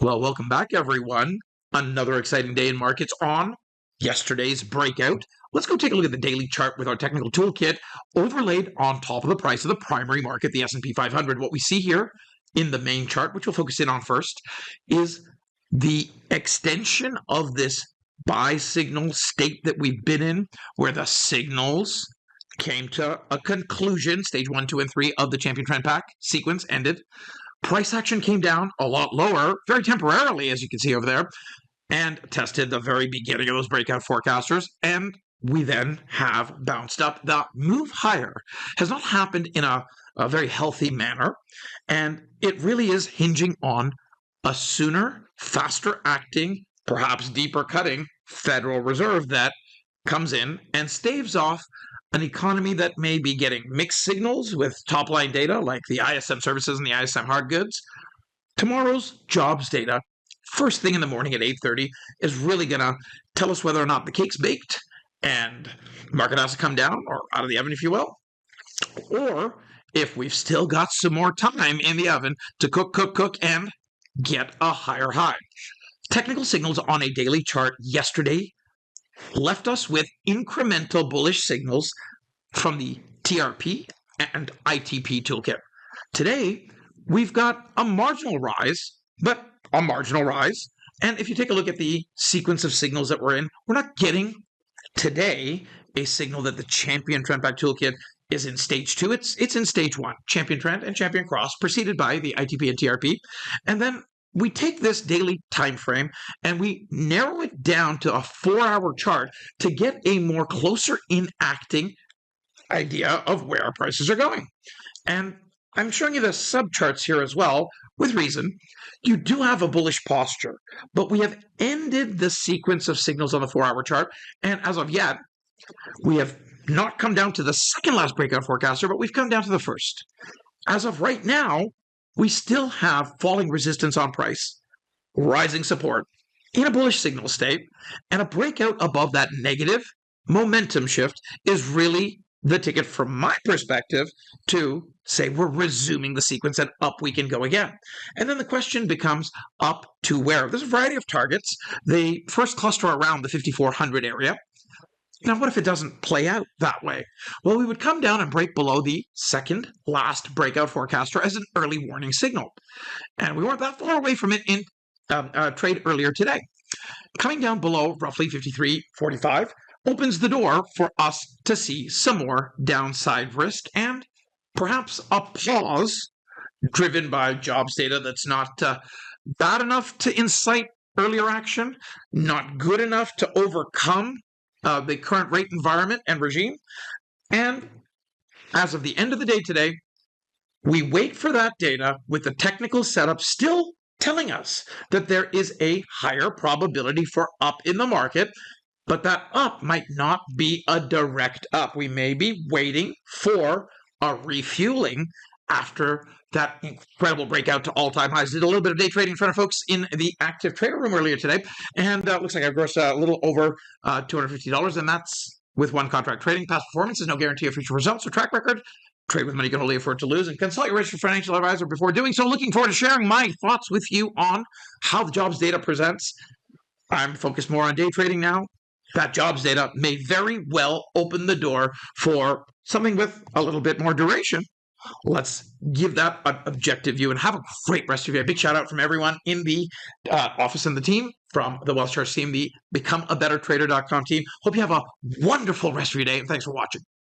Well, welcome back, everyone. Another exciting day in markets on yesterday's breakout. Let's go take a look at the daily chart with our technical toolkit overlaid on top of the price of the primary market, the S&P 500. What we see here in the main chart, which we'll focus in on first, is the extension of this buy signal state that we've been in, where the signals came to a conclusion. Stage 1, 2, and 3 of the champion trend pack sequence ended. Price action came down a lot lower, very temporarily, as you can see over there, and tested the very beginning of those breakout forecasters. And we then have bounced up. The move higher has not happened in a very healthy manner. And it really is hinging on a sooner, faster acting, perhaps deeper cutting Federal Reserve that comes in and staves off an economy that may be getting mixed signals with top-line data like the ISM services and the ISM hard goods. Tomorrow's jobs data, first thing in the morning at 8:30, is really going to tell us whether or not the cake's baked and the market has to come down or out of the oven, if you will, or if we've still got some more time in the oven to cook, and get a higher high. Technical signals on a daily chart yesterday left us with incremental bullish signals from the TRP and ITP toolkit. Today, we've got a marginal rise, but a marginal rise. And if you take a look at the sequence of signals that we're in, we're not getting today a signal that the champion trend pack toolkit is in stage 2. It's in stage 1, champion trend and champion cross, preceded by the ITP and TRP. And then we take this daily time frame and we narrow it down to a 4-hour chart to get a more closer in acting idea of where our prices are going. And I'm showing you the subcharts here as well with reason. You do have a bullish posture, but we have ended the sequence of signals on the 4-hour chart. And as of yet, we have not come down to the second last breakout forecaster, but we've come down to the first. As of right now, we still have falling resistance on price, rising support in a bullish signal state, and a breakout above that negative momentum shift is really the ticket from my perspective to say we're resuming the sequence and up we can go again. And then the question becomes up to where? There's a variety of targets. They first cluster around the 5,400 area. Now, what if it doesn't play out that way? Well, we would come down and break below the second last breakout forecaster as an early warning signal. And we weren't that far away from it in trade earlier today. Coming down below roughly 53.45 opens the door for us to see some more downside risk and perhaps a pause driven by jobs data that's not bad enough to incite earlier action, not good enough to overcome the current rate environment and regime. And as of the end of the day today, we wait for that data with the technical setup still telling us that there is a higher probability for up in the market, but that up might not be a direct up. We may be waiting for a refueling after that incredible breakout to all-time highs. Did a little bit of day trading in front of folks in the active trader room earlier today, and looks like I grossed a little over $250, and that's with one contract trading. Past performance is no guarantee of future results or track record. Trade with money you can only afford to lose, and consult your registered financial advisor before doing so. Looking forward to sharing my thoughts with you on how the jobs data presents. I'm focused more on day trading now. That jobs data may very well open the door for something with a little bit more duration. Let's give that an objective view and have a great rest of your day. Big shout out from everyone in the office and the team from the WealthCharts team, the BecomeABetterTrader.com team. Hope you have a wonderful rest of your day, and thanks for watching.